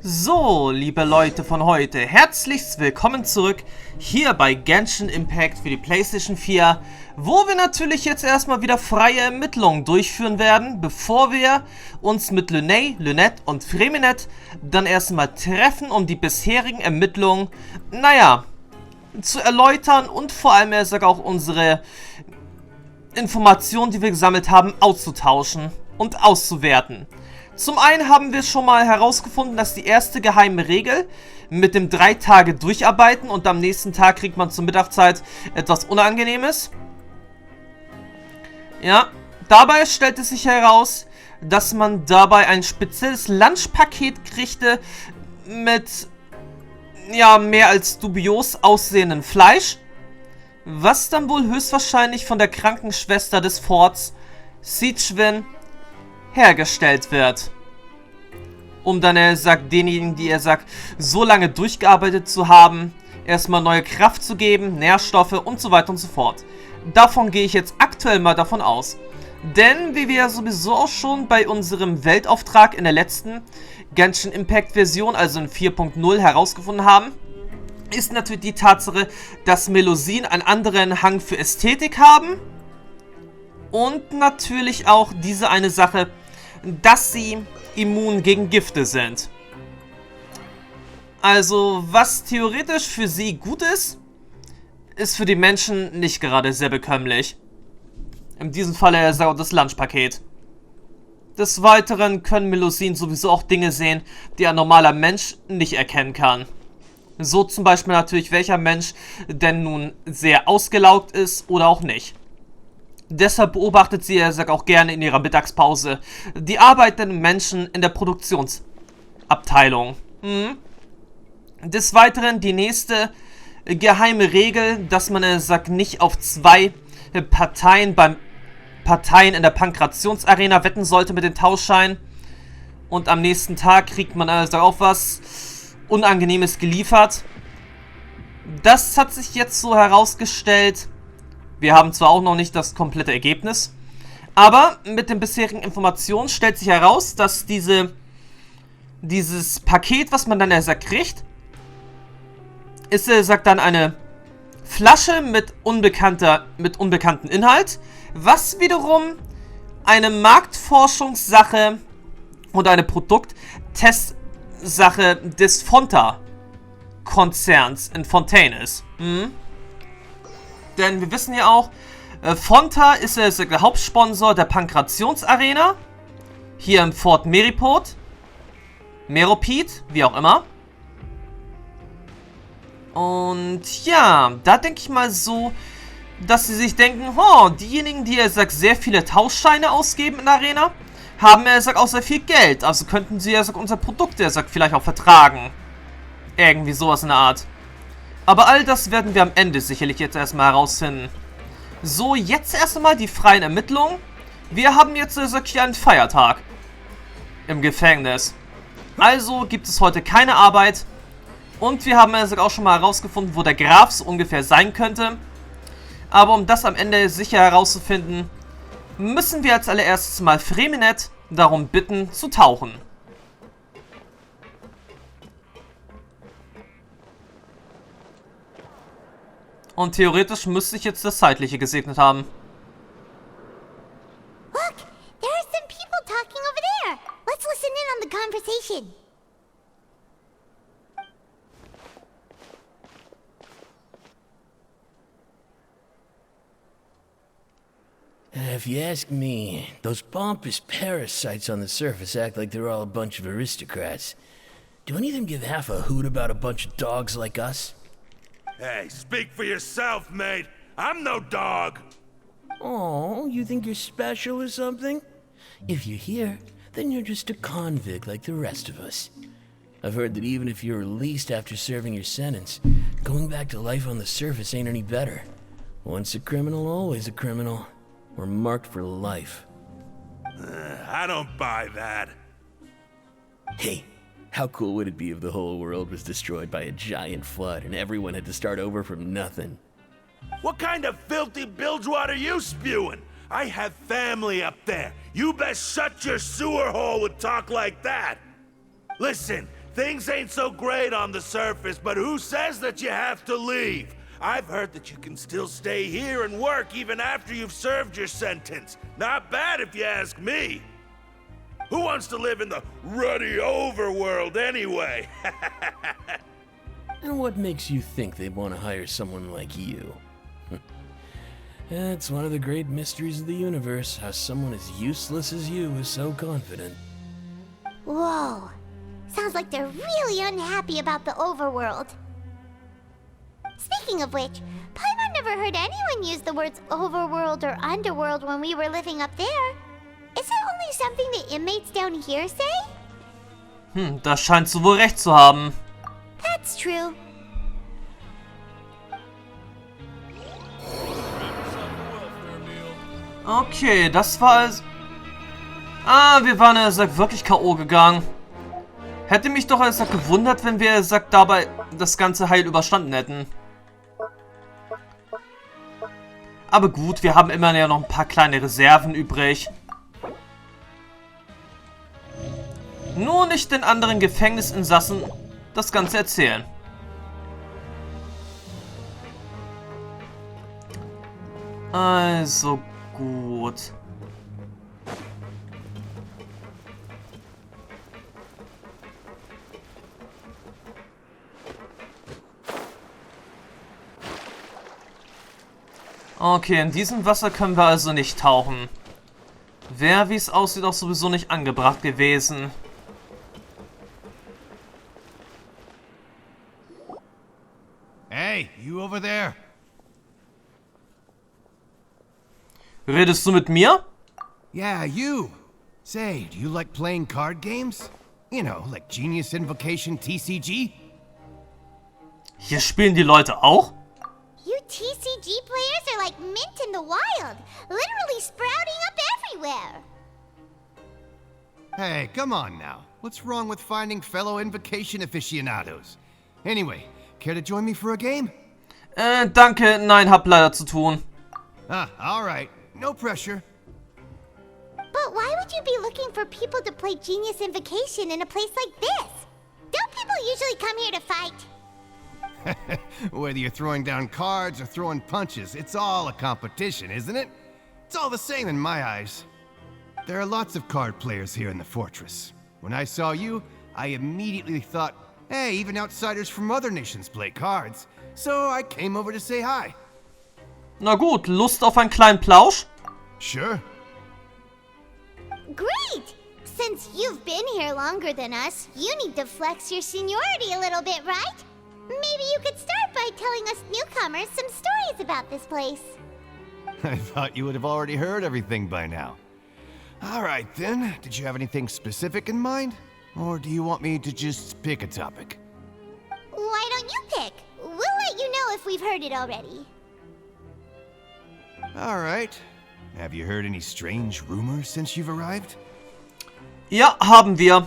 So, liebe Leute von heute, herzlichst willkommen zurück hier bei Genshin Impact für die PlayStation 4, wo wir natürlich jetzt erstmal wieder freie Ermittlungen durchführen werden, bevor wir uns mit Liney, Lynette und Freminet dann erstmal treffen, um die bisherigen Ermittlungen, zu erläutern und vor allem auch unsere Informationen, die wir gesammelt haben, auszutauschen und auszuwerten. Zum einen haben wir schon mal herausgefunden, dass die erste geheime Regel mit dem 3 Tage durcharbeiten und am nächsten Tag kriegt man zur Mittagszeit etwas Unangenehmes. Ja, dabei stellt es sich heraus, dass man dabei ein spezielles Lunchpaket kriegte mit, mehr als dubios aussehenden Fleisch, was dann wohl höchstwahrscheinlich von der Krankenschwester des Forts, Sigewinne, hergestellt wird. Um dann, denjenigen, die so lange durchgearbeitet zu haben, erstmal neue Kraft zu geben, Nährstoffe und so weiter und so fort. Davon gehe ich jetzt aktuell mal davon aus. Denn, wie wir ja sowieso auch schon bei unserem Weltauftrag in der letzten Genshin Impact Version, also in 4.0, herausgefunden haben, ist natürlich die Tatsache, dass Melusine einen anderen Hang für Ästhetik haben. Und natürlich auch diese eine Sache, dass sie immun gegen Gifte sind. Also, was theoretisch für sie gut ist, ist für die Menschen nicht gerade sehr bekömmlich. In diesem Fall das Lunchpaket. Des Weiteren können Melusine sowieso auch Dinge sehen, die ein normaler Mensch nicht erkennen kann. So zum Beispiel natürlich, welcher Mensch denn nun sehr ausgelaugt ist oder auch nicht. Deshalb beobachtet sie auch gerne in ihrer Mittagspause die arbeitenden Menschen in der Produktionsabteilung. Des Weiteren die nächste geheime Regel, dass man nicht auf zwei Parteien in der Pankrationsarena wetten sollte mit den Tauschscheinen. Und am nächsten Tag kriegt man auch was Unangenehmes geliefert. Das hat sich jetzt so herausgestellt. Wir haben zwar auch noch nicht das komplette Ergebnis, aber mit den bisherigen Informationen stellt sich heraus, dass dieses Paket, was man dann kriegt, ist dann eine Flasche mit unbekanntem Inhalt, was wiederum eine Marktforschungssache oder eine Produkttestsache des Fontaine-Konzerns in Fontaine ist. Denn wir wissen ja auch, Fontaine ist der Hauptsponsor der Pankrationsarena. Hier im Fort Meropid, wie auch immer. Und ja, da denke ich mal so, dass sie sich denken, diejenigen, die sehr viele Tauschscheine ausgeben in der Arena, haben auch sehr viel Geld. Also könnten sie unser Produkt vielleicht auch vertragen. Irgendwie sowas in der Art. Aber all das werden wir am Ende sicherlich jetzt erstmal herausfinden. So, jetzt erstmal die freien Ermittlungen. Wir haben jetzt hier einen Feiertag im Gefängnis. Also gibt es heute keine Arbeit. Und wir haben auch schon mal herausgefunden, wo der Graf so ungefähr sein könnte. Aber um das am Ende sicher herauszufinden, müssen wir als allererstes mal Freminet darum bitten, zu tauchen. Und theoretisch müsste ich jetzt das Zeitliche gesegnet haben. Look, there are some people talking over there. Let's listen in on the conversation. If you ask me, those pompous parasites on the surface act like they're all a bunch of aristocrats. Do any of them give half a hoot about a bunch of dogs like us? Hey, speak for yourself, mate. I'm no dog. Oh, you think you're special or something? If you're here, then you're just a convict like the rest of us. I've heard that even if you're released after serving your sentence, going back to life on the surface ain't any better. Once a criminal, always a criminal. We're marked for life. I don't buy that. Hey, how cool would it be if the whole world was destroyed by a giant flood and everyone had to start over from nothing? What kind of filthy bilgewater are you spewing? I have family up there. You best shut your sewer hole with talk like that. Listen, Things ain't so great on the surface, but who says that you have to leave? I've heard that you can still stay here and work even after you've served your sentence. Not bad if you ask me. Who wants to live in the ruddy overworld anyway? And what makes you think they'd want to hire someone like you? It's one of the great mysteries of the universe, how someone as useless as you is so confident. Whoa. Sounds like they're really unhappy about the overworld. Speaking of which, Paimon never heard anyone use the words overworld or underworld when we were living up there. Is it only something the inmates down here say? Das scheint du wohl recht zu haben. That's true. Okay, das war es. Ah, wir waren wirklich K.O. gegangen. Hätte mich doch gewundert, wenn wir dabei das ganze heil überstanden hätten. Aber gut, wir haben immerhin ja noch ein paar kleine Reserven übrig. Nur nicht den anderen Gefängnisinsassen das Ganze erzählen. Also gut. Okay, in diesem Wasser können wir also nicht tauchen. Wäre, wie es aussieht, auch sowieso nicht angebracht gewesen. Hey, you over there? Redest du mit mir? Yeah, you. Say, do you like playing card games? You know, like Genius Invocation TCG? Hier spielen die Leute auch? You TCG players are like mint in the wild, literally sprouting up everywhere. Hey, come on now. What's wrong with finding fellow Invocation aficionados? Anyway, care to join me for a game? Danke, nein, hab leider zu tun. Ah, alright. No pressure. But why would you be looking for people to play Genius Invocation in a place like this? Don't people usually come here to fight? Whether you're throwing down cards or throwing punches, it's all a competition, isn't it? It's all the same in my eyes. There are lots of card players here in the fortress. When I saw you, I immediately thought, hey, even outsiders from other nations play cards. So I came over to say hi. Na gut, Lust auf einen kleinen Plausch? Sure. Great! Since you've been here longer than us, you need to flex your seniority a little bit, right? Maybe you could start by telling us newcomers some stories about this place. I thought you would have already heard everything by now. Alright then, did you have anything specific in mind? Or do you want me to just pick a topic? Why don't you pick? We'll let you know if we've heard it already. Alright. Have you heard any strange rumors since you've arrived? Ja, haben wir.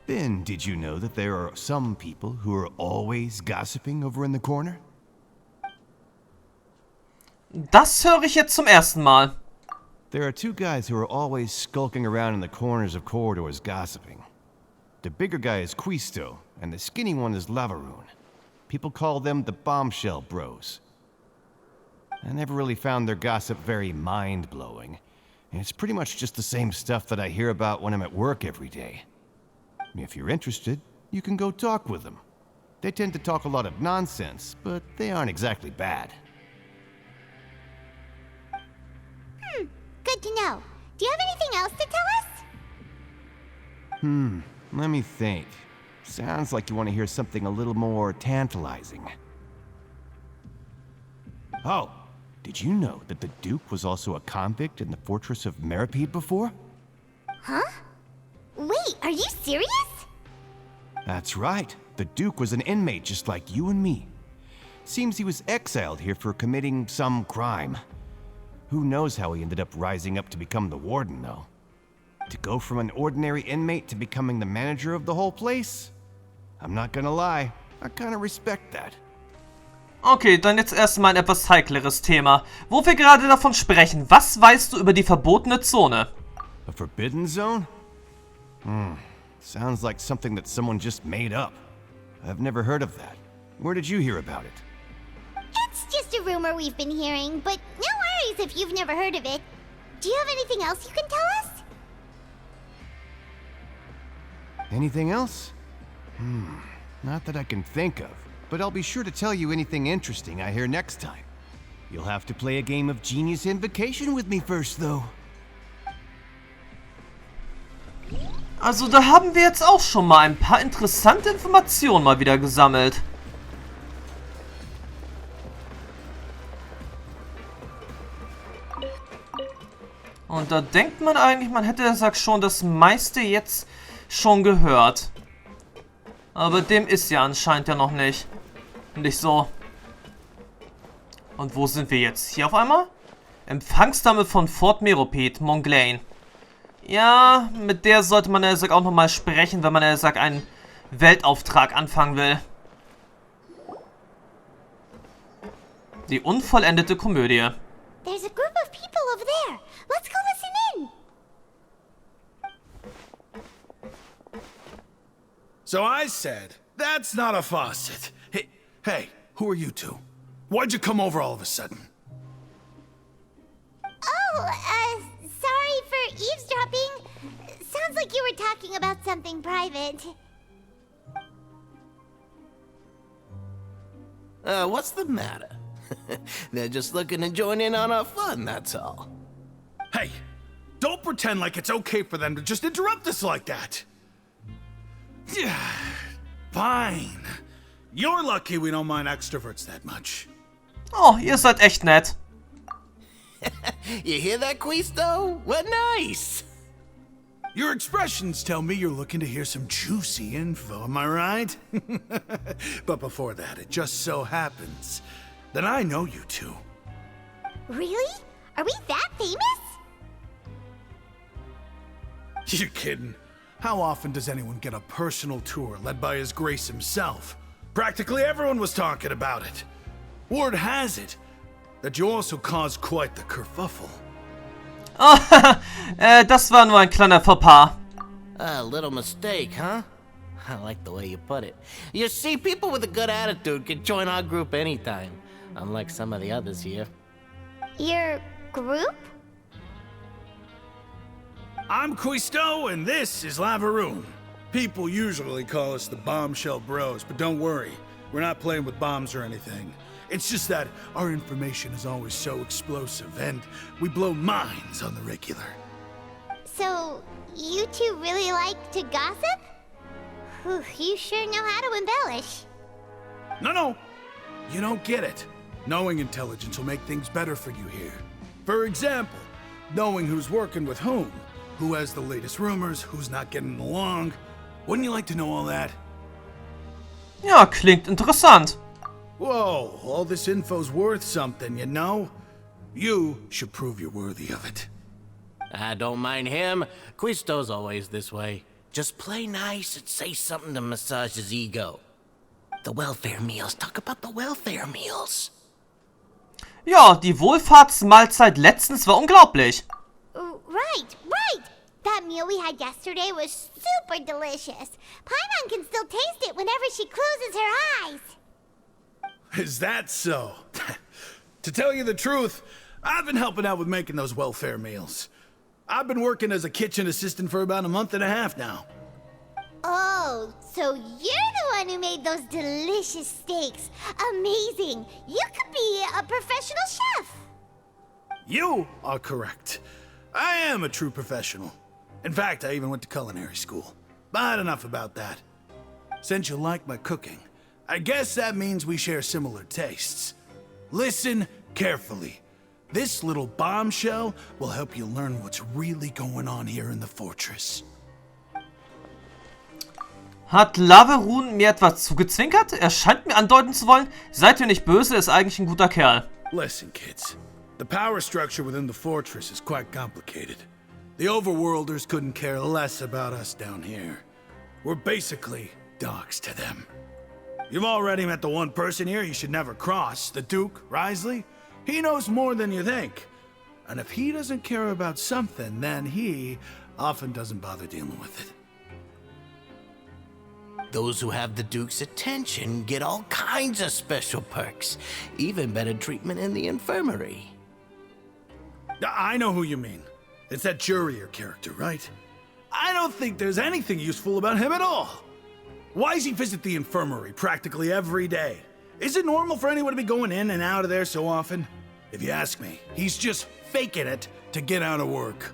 Ben, did you know that there are some people who are always gossiping over in the corner? Das höre ich jetzt zum ersten Mal. There are two guys who are always skulking around in the corners of corridors gossiping. The bigger guy is Quisto, and the skinny one is Lavaroon. People call them the Bombshell Bros. I never really found their gossip very mind-blowing, and it's pretty much just the same stuff that I hear about when I'm at work every day. If you're interested, you can go talk with them. They tend to talk a lot of nonsense, but they aren't exactly bad. Good to know. Do you have anything else to tell us? Let me think. Sounds like you want to hear something a little more tantalizing. Oh, did you know that the Duke was also a convict in the fortress of Meripede before? Huh? Wait, are you serious? That's right. The Duke was an inmate just like you and me. Seems he was exiled here for committing some crime. Who knows how he ended up rising up to become the warden, though. To go from an ordinary inmate to becoming the manager of the whole place? I'm not gonna lie, I kinda respect that. Okay, dann jetzt erstmal ein etwas heikleres Thema. Wo wir gerade davon sprechen, was weißt du über die verbotene Zone? A forbidden zone? Sounds like something that someone just made up. I've never heard of that. Where did you hear about it? It's just a rumor we've been hearing, but no worries if you've never heard of it. Do you have anything else you can tell us? Anything else? Not that I can think of, but I'll be sure to tell you anything interesting I hear next time. You'll have to play a game of Genius Invocation with me first, though. Also da haben wir jetzt auch schon mal ein paar interessante Informationen mal wieder gesammelt. Und da denkt man eigentlich, man hätte sagt schon das meiste jetzt schon gehört. Aber dem ist ja anscheinend ja noch nicht. Nicht so. Und wo sind wir jetzt? Hier auf einmal? Empfangsdame von Fort Meroped, Montglain. Ja, mit der sollte man ja auch nochmal sprechen, wenn man ja einen Weltauftrag anfangen will. Die unvollendete Komödie. There's a group of people over there. Let's go listen in. So I said, that's not a faucet. Hey, who are you two? Why'd you come over all of a sudden? Oh, sorry for eavesdropping. Sounds like you were talking about something private. What's the matter? They're just looking to join in on our fun, that's all. Hey, don't pretend like it's okay for them to just interrupt us like that. Yeah, fine. You're lucky we don't mind extroverts that much. Oh, ihr seid echt nett. You hear that, Quisto? What nice! Your expressions tell me you're looking to hear some juicy info, am I right? But before that, it just so happens that I know you two. Really? Are we that famous? You're kidding. How often does anyone get a personal tour led by His Grace himself? Practically everyone was talking about it. Word has it that you also caused quite the kerfuffle. Oh, das war nur ein kleiner Fauxpas. A little mistake, huh? I like the way you put it. You see, people with a good attitude can join our group anytime, unlike some of the others here. Your group? I'm Quisto, and this is Lavaroon. People usually call us the Bombshell Bros, but don't worry, we're not playing with bombs or anything. It's just that our information is always so explosive, and we blow minds on the regular. So, you two really like to gossip? Whew, you sure know how to embellish. No, you don't get it. Knowing intelligence will make things better for you here. For example, knowing who's working with whom, who has the latest rumors, who's not getting along. Wouldn't you like to know all that? Ja, klingt interessant. Whoa, all this info's worth something, you know? You should prove you're worthy of it. I don't mind him. Quisto's always this way. Just play nice and say something to massage his ego. The welfare meals. Talk about the welfare meals. Ja, die Wohlfahrtsmahlzeit letztens war unglaublich. Right. That meal we had yesterday was super delicious. Paimon can still taste it whenever she closes her eyes. Is that so? To tell you the truth, I've been helping out with making those welfare meals. I've been working as a kitchen assistant for about a month and a half now. Oh, so you're the one who made those delicious steaks. Amazing. You could be a professional chef. You are correct. I am a true professional. In fact, I even went to culinary school. But enough about that. Since you like my cooking, I guess that means we share similar tastes. Listen carefully. This little bombshell will help you learn what's really going on here in the fortress. Hat Lavaroon mir etwas zugezwinkert? Er scheint mir andeuten zu wollen, seid ihr nicht böse, ist eigentlich ein guter Kerl. Listen, kids. The power structure within the fortress is quite complicated. The overworlders couldn't care less about us down here. We're basically dogs to them. You've already met the one person here you should never cross, the Duke, Risley. He knows more than you think. And if he doesn't care about something, then he often doesn't bother dealing with it. those who have the Duke's attention get all kinds of special perks, even better treatment in the infirmary. I know who you mean. It's that Jurier character, right? I don't think there's anything useful about him at all. Why does he visit the infirmary practically every day? Is it normal for anyone to be going in and out of there so often? If you ask me, he's just faking it to get out of work.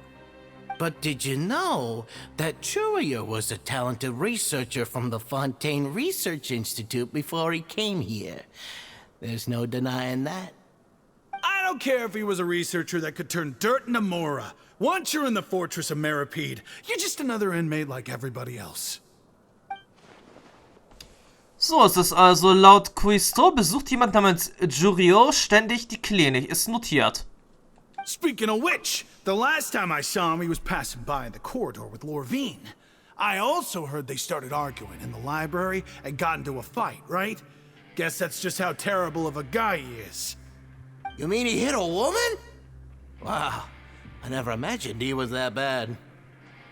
But did you know that Jurier was a talented researcher from the Fontaine Research Institute before he came here? There's no denying that. I don't care if he was a researcher that could turn dirt into Mora. Once you're in the fortress of Meripede, you're just another inmate like everybody else. So ist es also. Laut Quisto besucht jemand namens Jurier ständig die Klinik. Ist notiert. Speaking of which, the last time I saw him, he was passing by in the corridor with Lorvine. I also heard they started arguing in the library and got into a fight, right? Guess that's just how terrible of a guy he is. You mean he hit a woman? Wow, I never imagined he was that bad.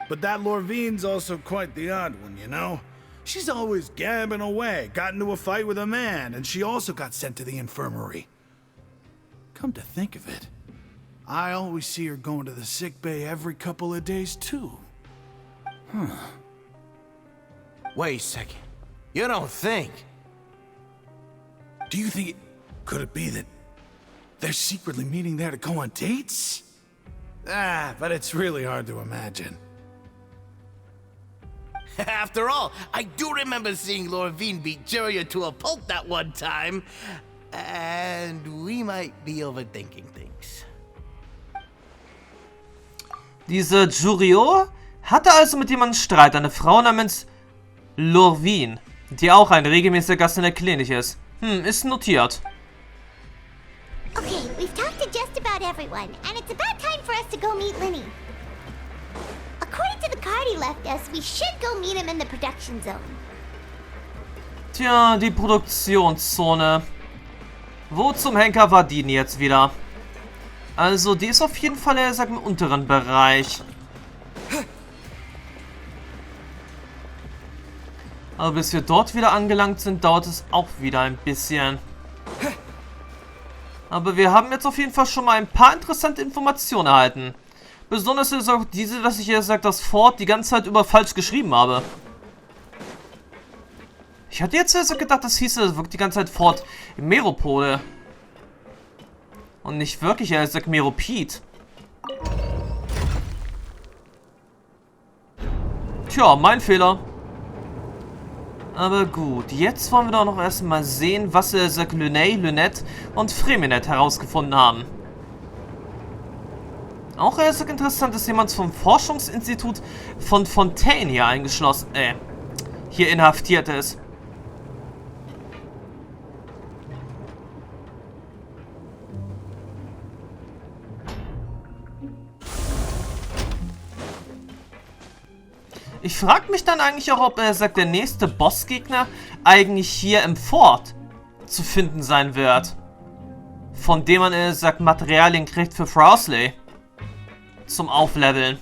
But that Lorvine's also quite the odd one, you know? She's always gabbing away, got into a fight with a man, and she also got sent to the infirmary. Come to think of it, I always see her going to the sick bay every couple of days, too. Wait a second. You don't think? Do you think could it be that they're secretly meeting there to go on dates? But it's really hard to imagine. After all, I do remember seeing Lorvine beat Jurier to a pulp that one time. And we might be overthinking things. Diese Jurier hatte also mit jemandem Streit, eine Frau namens Lorvine, die auch ein regelmäßiger Gast in der Klinik ist. Ist notiert. Okay, we've talked to just about everyone, and it's about time for us to go meet Liney. According to the card he left us, we should go meet him in the production zone. Tja, die Produktionszone. Wo zum Henker war die denn jetzt wieder? Also, die ist auf jeden Fall, im unteren Bereich. Aber bis wir dort wieder angelangt sind, dauert es auch wieder ein bisschen. Aber wir haben jetzt auf jeden Fall schon mal ein paar interessante Informationen erhalten. Besonders ist auch diese, dass ich hier das Fort die ganze Zeit über falsch geschrieben habe. Ich hatte jetzt gedacht, das hieße wirklich die ganze Zeit Fort Meropole. Und nicht wirklich, Meropid. Tja, mein Fehler. Aber gut, jetzt wollen wir doch noch erstmal sehen, was Liney, Lynette und Freminet herausgefunden haben. Auch interessant, dass jemand vom Forschungsinstitut von Fontaine hier inhaftiert ist. Ich frage mich dann eigentlich auch, ob der nächste Bossgegner eigentlich hier im Fort zu finden sein wird. Von dem man Materialien kriegt für Frowsley. Zum Aufleveln.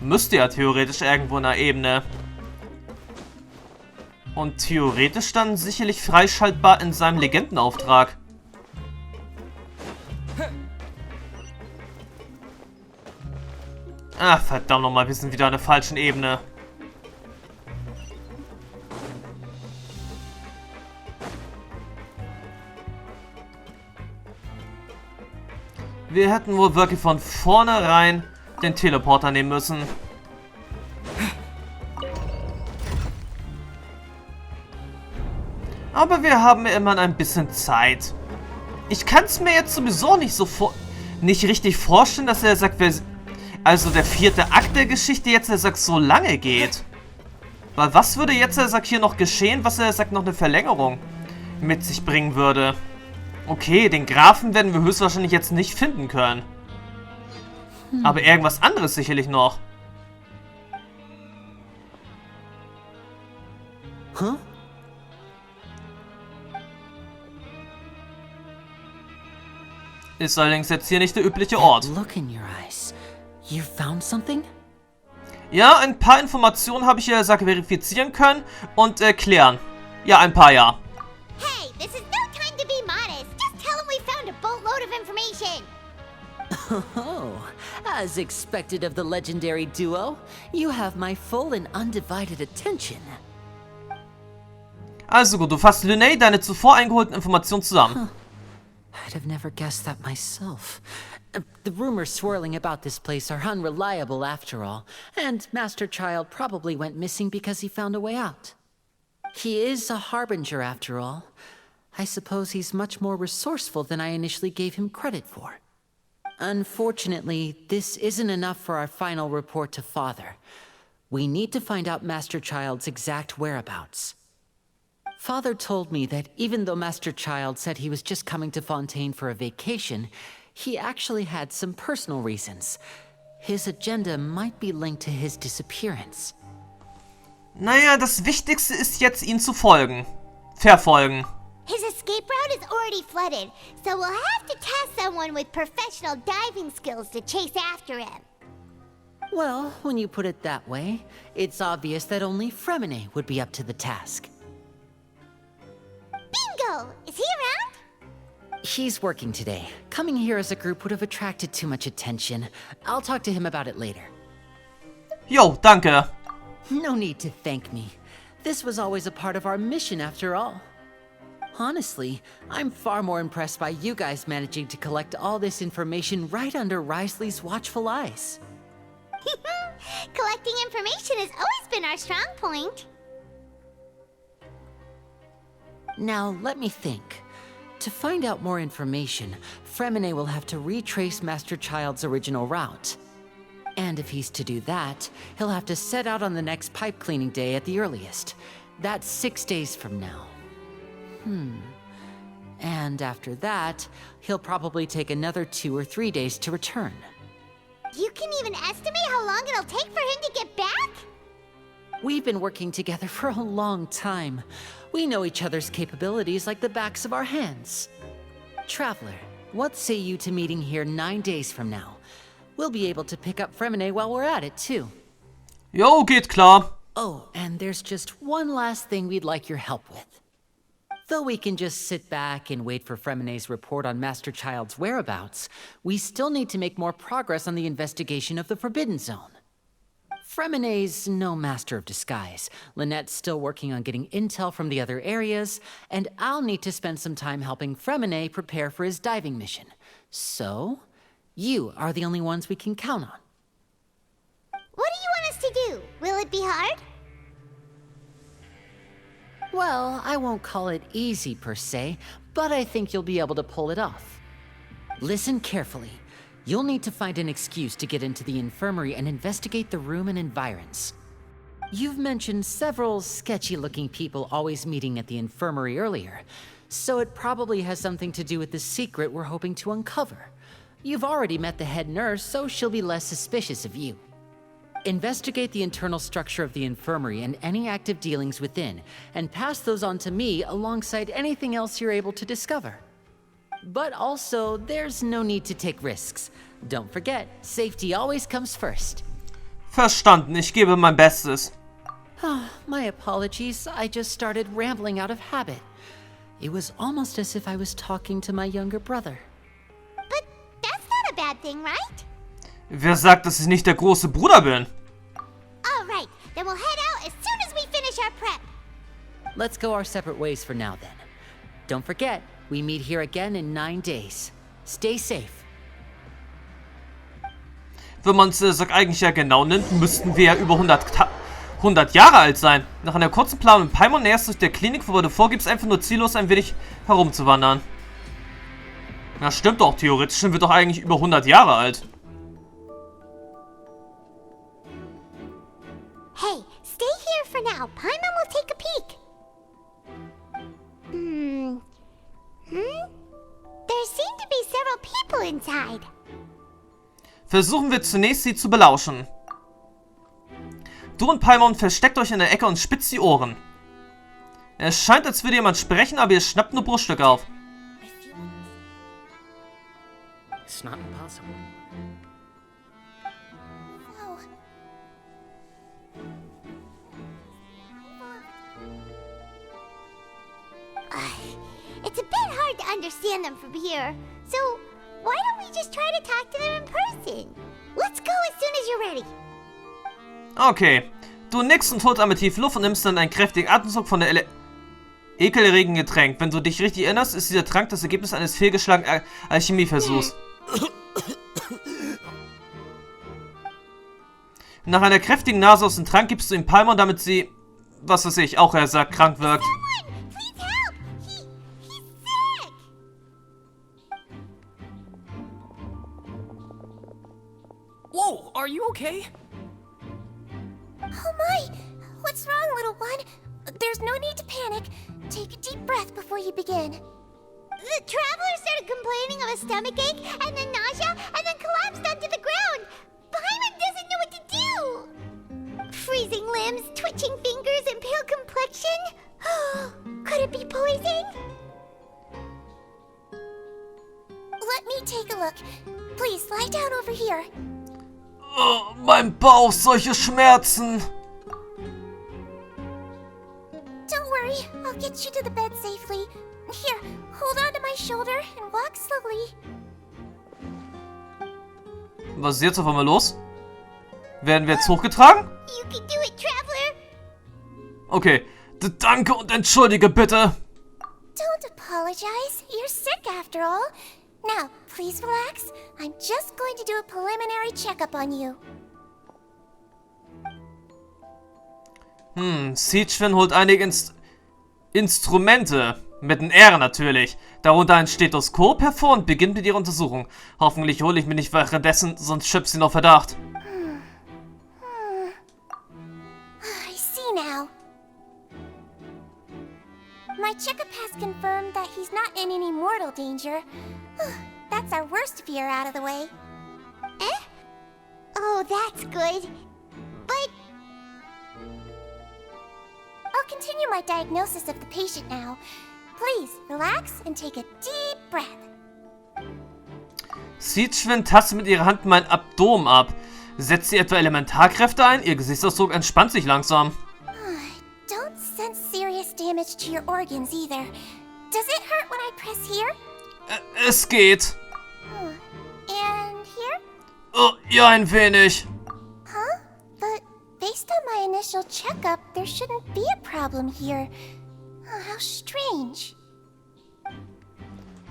Müsste ja theoretisch irgendwo in der Ebene. Und theoretisch dann sicherlich freischaltbar in seinem Legendenauftrag. Ach, verdammt nochmal, wir sind wieder an der falschen Ebene. Wir hätten wohl wirklich von vornherein den Teleporter nehmen müssen. Aber wir haben immerhin ein bisschen Zeit. Ich kann es mir jetzt sowieso nicht richtig vorstellen, dass also der 4. Akt der Geschichte jetzt so lange geht. Weil was würde jetzt hier noch geschehen, was noch eine Verlängerung mit sich bringen würde? Okay, den Graphen werden wir höchstwahrscheinlich jetzt nicht finden können. Aber irgendwas anderes sicherlich noch. Huh? Ist allerdings jetzt hier nicht der übliche Ort. Look in your eyes. You found something? Ja, ein paar Informationen habe ich, verifizieren können und klären. Ja, ein paar, ja. Hey, this is no time to be modest. Just tell him we found a boatload of information. Oh, as expected of the legendary duo, you have my full and undivided attention. Also gut, du fasst Liney deine zuvor eingeholten Informationen zusammen. I'd have never guessed that myself. The rumors swirling about this place are unreliable after all, and Master Child probably went missing because he found a way out. He is a harbinger after all. I suppose he's much more resourceful than I initially gave him credit for. Unfortunately, this isn't enough for our final report to Father. We need to find out Master Child's exact whereabouts. Father told me that even though Master Child said he was just coming to Fontaine for a vacation, he actually had some personal reasons. His agenda might be linked to his disappearance. Naja, das Wichtigste ist jetzt, ihm zu folgen. Verfolgen. His escape route is already flooded, so we'll have to task someone with professional diving skills to chase after him. Well, when you put it that way, it's obvious that only Fremine would be up to the task. Bingo! Is he around? He's working today. Coming here as a group would have attracted too much attention. I'll talk to him about it later. Jo, danke. No need to thank me. This was always a part of our mission after all. Honestly, I'm far more impressed by you guys managing to collect all this information right under Risley's watchful eyes. Collecting information has always been our strong point. Now, let me think. To find out more information, Fremine will have to retrace Master Child's original route. And if he's to do that, he'll have to set out on the next pipe cleaning day at the earliest. That's 6 days from now. And after that, he'll probably take another 2 or 3 days to return. You can even estimate how long it'll take for him to get back? We've been working together for a long time. We know each other's capabilities like the backs of our hands. Traveler, what say you to meeting here 9 days from now? We'll be able to pick up Fremine while we're at it, too. Jo, geht klar. Oh, and there's just one last thing we'd like your help with. Though we can just sit back and wait for Fremine's report on Master Child's whereabouts, we still need to make more progress on the investigation of the Forbidden Zone. Fremine's no master of disguise. Lynette's still working on getting intel from the other areas, and I'll need to spend some time helping Fremine prepare for his diving mission. So, you are the only ones we can count on. What do you want us to do? Will it be hard? Well, I won't call it easy per se, but I think you'll be able to pull it off. Listen carefully. You'll need to find an excuse to get into the infirmary and investigate the room and environs. You've mentioned several sketchy-looking people always meeting at the infirmary earlier, so it probably has something to do with the secret we're hoping to uncover. You've already met the head nurse, so she'll be less suspicious of you. Investigate the internal structure of the infirmary and any active dealings within, and pass those on to me alongside anything else you're able to discover. But also, there's no need to take risks. Don't forget, safety always comes first. Verstanden, ich gebe mein Bestes. My apologies, I just started rambling out of habit. It was almost as if I was talking to my younger brother. But that's not a bad thing, right? Wer sagt, dass ich nicht der große Bruder bin? All right, then we'll head out as soon as we finish our prep. Let's go our separate ways for now then. Don't forget, we meet here again in 9 days. Stay safe. Wenn man es eigentlich ja genau nimmt, müssten wir ja über 100 Jahre alt sein. Nach einer kurzen Planung mit Paimon näherst du dich der Klinik, wobei du vorgibst, einfach nur ziellos ein wenig herumzuwandern. Na, stimmt doch, theoretisch sind wir doch eigentlich über 100 Jahre alt. Hey, stay here for now. Paimon will take a peek. There seem to be several people inside. Versuchen wir zunächst, sie zu belauschen. Du und Paimon versteckt euch in der Ecke und spitzt die Ohren. Es scheint, als würde jemand sprechen, aber ihr schnappt nur Bruchstücke auf. It's not impossible. understand them from here. So, why don't we just try to talk to them in person? Let's go as soon as you're ready. Okay. Du nickst und holst einmal tief Luft und nimmst dann einen kräftigen Atemzug von der ekelerregenden Getränk. Wenn du dich richtig erinnerst, ist dieser Trank das Ergebnis eines fehlgeschlagenen Alchemieversuchs. Nach einer kräftigen Nase aus dem Trank gibst du ihm Palmer, damit sie, was weiß ich, auch er sagt, krank wirkt. Please help! He's sick! Whoa, are you okay? Oh my! What's wrong, little one? There's no need to panic. Take a deep breath before you begin. The traveler started complaining of a stomachache, and then nausea, and then collapsed onto the ground. Paimon doesn't know what to do! Freezing limbs, twitching fingers, and pale complexion? Could it be poison? Let me take a look. Please, lie down over here. Oh, mein Bauch, solche Schmerzen. Don't worry, I'll get you to the bed safely. Here, hold on to my shoulder and walk slowly. Was ist jetzt auf einmal los? Werden wir jetzt hochgetragen? You can do it, traveler. Okay. Danke und entschuldige bitte. Don't apologize. You're sick after all. Now, please relax. I'm just going to do a preliminary checkup on you. Sigewinne holt einige Instrumente. Mit einem R natürlich. Darunter ein Stethoskop hervor und beginnt mit ihrer Untersuchung. Hoffentlich hole ich mich nicht währenddessen, sonst schöpft sie noch Verdacht. I see now. My checkup has confirmed that he's not in any mortal danger. That's our worst fear out of the way. Eh? Oh, that's good. But I'll continue my diagnosis of the patient now. Please, relax and take a deep breath. Sigewinne tastet mit ihrer Hand mein Abdomen ab. Setzt sie etwa Elementarkräfte ein? Ihr Gesichtsausdruck entspannt sich langsam. Don't sense serious damage to your organs either. Does it hurt when I press here? Es geht. And here? Oh, ja, ein wenig. Huh? But based on my initial checkup, there shouldn't be a problem here. Oh, how strange.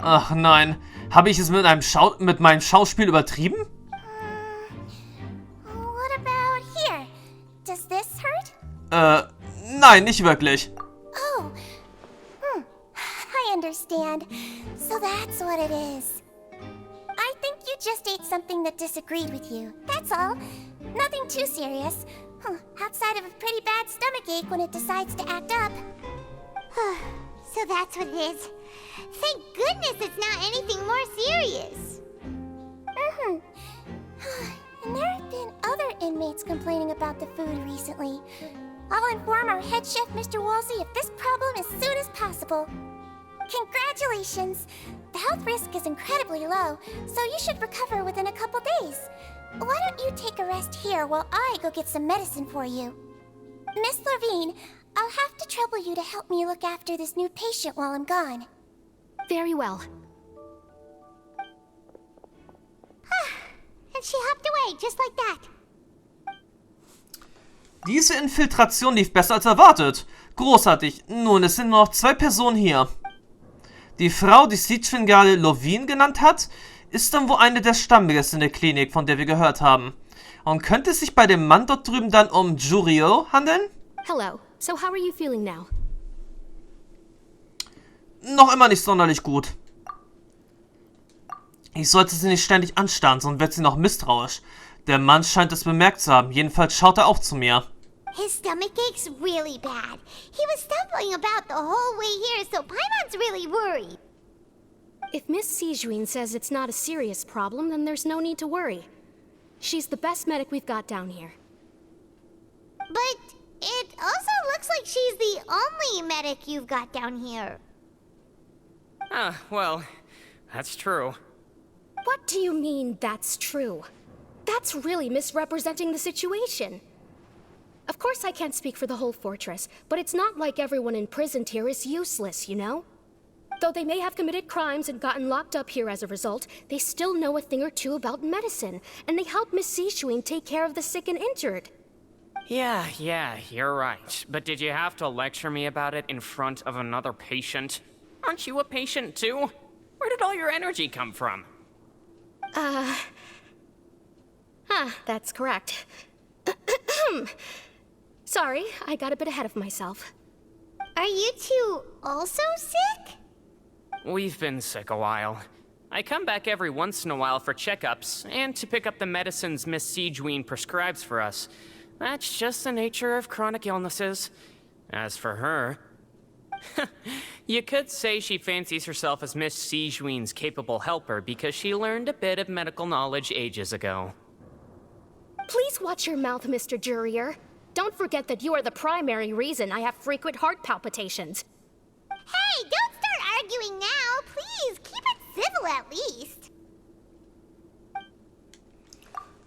Ach nein. Habe ich es mit meinem Schauspiel übertrieben? What about here? Does this hurt? Nein, nicht wirklich. Oh. I understand. So that's what it is. I think you just ate something that disagreed with you. That's all. Nothing too serious. Outside of a pretty bad stomachache when it decides to act up. So that's what it is. Thank goodness it's not anything more serious. And there have been other inmates complaining about the food recently. I'll inform our head chef, Mr. Wolsey, of this problem as soon as possible. Congratulations! The health risk is incredibly low, so you should recover within a couple days. Why don't you take a rest here while I go get some medicine for you? Miss Levine, I'll have to trouble you to help me look after this new patient while I'm gone. Very well. And she hopped away, just like that. Diese Infiltration lief besser als erwartet. Großartig. Nun, es sind nur noch 2 Personen hier. Die Frau, die Sigewinne gerade Levine genannt hat, ist dann wohl eine der Stammgäste in der Klinik, von der wir gehört haben. Und könnte es sich bei dem Mann dort drüben dann um YingTie handeln? Hello. So how are you feeling now? Noch immer nicht sonderlich gut. Ich sollte sie nicht ständig anstarren, sonst wird sie noch misstrauisch. Der Mann scheint es bemerkt zu haben. Jedenfalls schaut er auch zu mir. His stomachache's really bad. He was stumbling about the whole way here, so Paimon's really worried. If Miss Sigewinne says it's not a serious problem, then there's no need to worry. She's the best medic we've got down here. But it also looks like she's the only medic you've got down here. Well, that's true. What do you mean, that's true? That's really misrepresenting the situation. Of course I can't speak for the whole fortress, but it's not like everyone imprisoned here is useless, you know? Though they may have committed crimes and gotten locked up here as a result, they still know a thing or two about medicine, and they help Miss Sigewinne take care of the sick and injured. Yeah, you're right. But did you have to lecture me about it in front of another patient? Aren't you a patient too? Where did all your energy come from? That's correct. Sorry, I got a bit ahead of myself. Are you two also sick? We've been sick a while. I come back every once in a while for checkups, and to pick up the medicines Miss Sigewinne prescribes for us. That's just the nature of chronic illnesses. As for her... you could say she fancies herself as Miss Sigewinne's capable helper because she learned a bit of medical knowledge ages ago. Please watch your mouth, Mr. Jurier. Don't forget that you are the primary reason I have frequent heart palpitations. Hey, don't start arguing now, please. Keep it civil at least.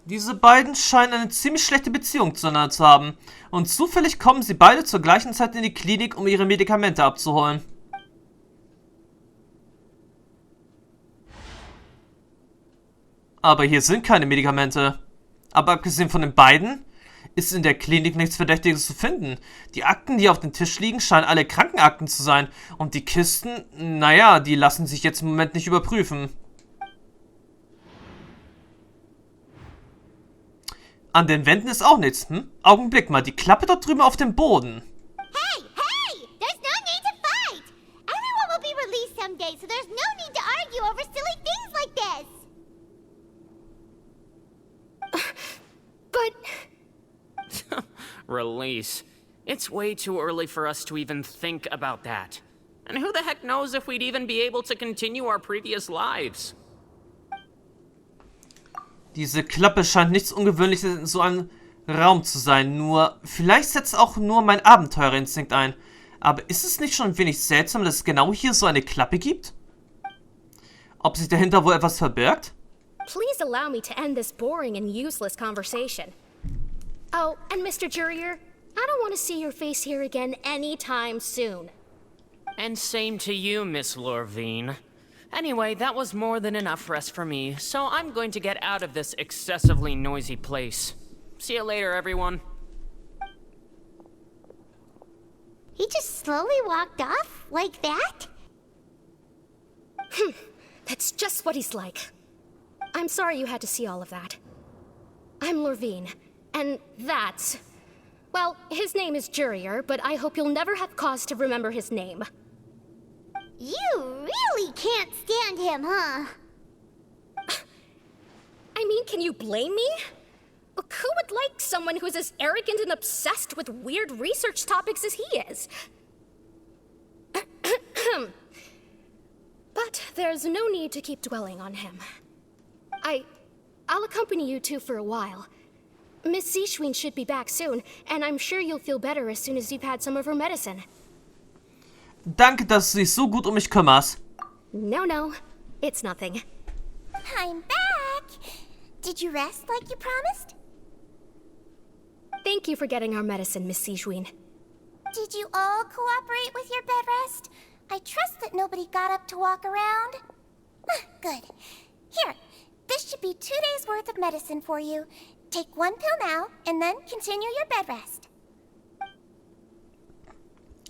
Diese beiden scheinen eine ziemlich schlechte Beziehung zueinander zu haben. Und zufällig kommen sie beide zur gleichen Zeit in die Klinik, um ihre Medikamente abzuholen. Aber hier sind keine Medikamente. Aber abgesehen von den beiden ist in der Klinik nichts Verdächtiges zu finden. Die Akten, die auf dem Tisch liegen, scheinen alle Krankenakten zu sein. Und die Kisten, naja, die lassen sich jetzt im Moment nicht überprüfen. An den Wänden ist auch nichts, Augenblick mal, die Klappe dort drüben auf dem Boden. Hey! There's no need to fight! Everyone will be released someday, so there's no need to argue over silly things like this! But... Release. It's way too early for us to even think about that. And who the heck knows if we'd even be able to continue our previous lives? Diese Klappe scheint nichts Ungewöhnliches in so einem Raum zu sein, nur vielleicht setzt auch nur mein Abenteurerinstinkt ein. Aber ist es nicht schon ein wenig seltsam, dass es genau hier so eine Klappe gibt? Ob sich dahinter wohl etwas verbirgt? Please allow me to end this boring and useless conversation. Oh, and Mr. Jurier, I don't want to see your face here again anytime soon. And same to you, Miss Lorvine. Anyway, that was more than enough rest for me, so I'm going to get out of this excessively noisy place. See you later, everyone. He just slowly walked off like that? That's just what he's like. I'm sorry you had to see all of that. I'm Lorvine, and that's... Well, his name is Jurier, but I hope you'll never have cause to remember his name. You really can't stand him, huh? I mean, can you blame me? Look, who would like someone who's as arrogant and obsessed with weird research topics as he is? But there's no need to keep dwelling on him. I'll accompany you two for a while. Miss Sigewinne should be back soon, and I'm sure you'll feel better as soon as you've had some of her medicine. Danke, dass du dich so gut dich kümmerst. No, it's nothing. I'm back! Did you rest like you promised? Thank you for getting our medicine, Miss Sigewinne. Did you all cooperate with your bed rest? I trust that nobody got up to walk around. Good. Here, this should be 2 days' worth of medicine for you. Take 1 pill now, and then continue your bed rest.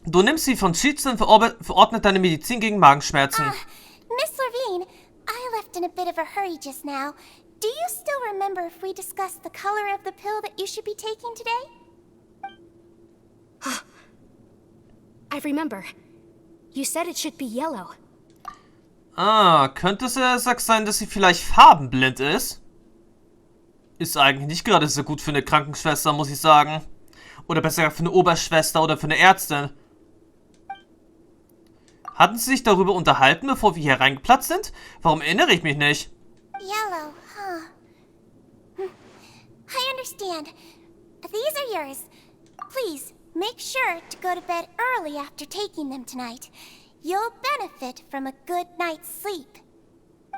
Du nimmst sie von Titel und verordnet deine Medizin gegen Magenschmerzen. Miss Lorvine, I left in a bit of a hurry just now. Do you still remember if we discussed the color of the pill that you should be taking today? I remember. You said it should be yellow. Könnte es sein, dass sie vielleicht farbenblind ist? Ist eigentlich nicht gerade so gut für eine Krankenschwester, muss ich sagen. Oder besser gesagt für eine Oberschwester oder für eine Ärztin. Hatten sie sich darüber unterhalten, bevor wir hier reingeplatzt sind? Warum erinnere ich mich nicht? Yellow, huh? I understand. These are yours. Please, make sure to go to bed early after taking them tonight. You'll benefit from a good night's sleep.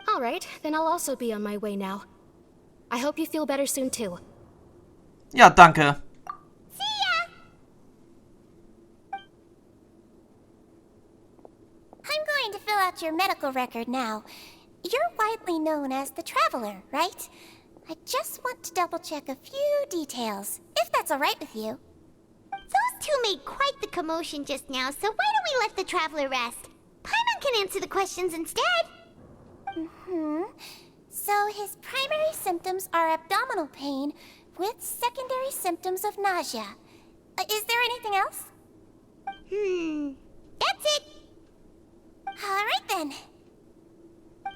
All right, then I'll also be on my way now. I hope you feel better soon too. Ja, danke. See ya! I'm going to fill out your medical record now. You're widely known as the Traveler, right? I just want to double-check a few details, if that's alright with you. Those two made quite the commotion just now, so why don't we let the Traveler rest? Paimon can answer the questions instead. So his primary symptoms are abdominal pain with secondary symptoms of nausea. Is there anything else? That's it. Alright then.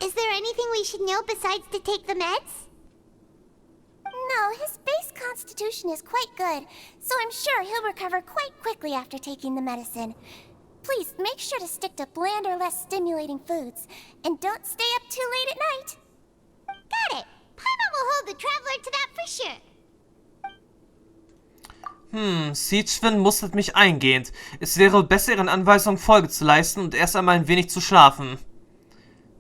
Is there anything we should know besides to take the meds? No, his base constitution is quite good, so I'm sure he'll recover quite quickly after taking the medicine. Please make sure to stick to bland or less stimulating foods, and don't stay up too late at night. Got it. Paimon will hold the Traveler to that for sure. Sigewinne mustert mich eingehend. Es wäre besser, ihren Anweisungen Folge zu leisten und erst einmal ein wenig zu schlafen.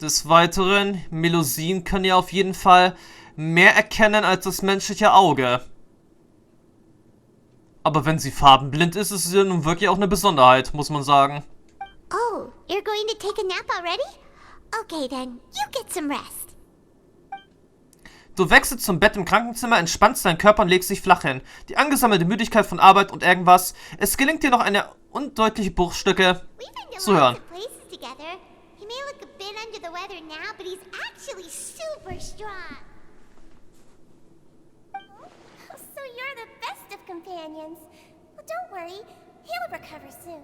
Des Weiteren, Melusinen können ja auf jeden Fall mehr erkennen als das menschliche Auge. Aber wenn sie farbenblind ist, ist sie ja nun wirklich auch eine Besonderheit, muss man sagen. Oh, you're going to take a nap already? Okay then, you get some rest. Du wechselst zum Bett im Krankenzimmer, entspannst deinen Körper und legst dich flach hin. Die angesammelte Müdigkeit von Arbeit und irgendwas. Es gelingt dir noch eine undeutliche Bruchstücke zu hören. He may look a bit under the weather now, but he's actually super strong. So you're the best of companions. Well, don't worry, he'll recover soon.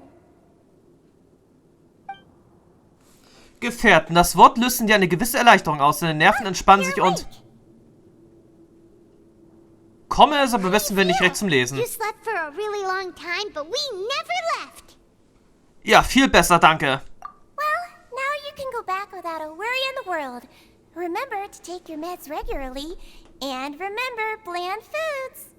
Gefährten. Das Wort löst in dir eine gewisse Erleichterung aus. Deine Nerven entspannen sich und... Komme es, aber besten Willen nicht direkt zum Lesen. You slept for a really long time, but we never left. Ja, viel besser, danke. Well, now you can go back without a worry in the world. Remember to take your meds regularly, and remember bland foods.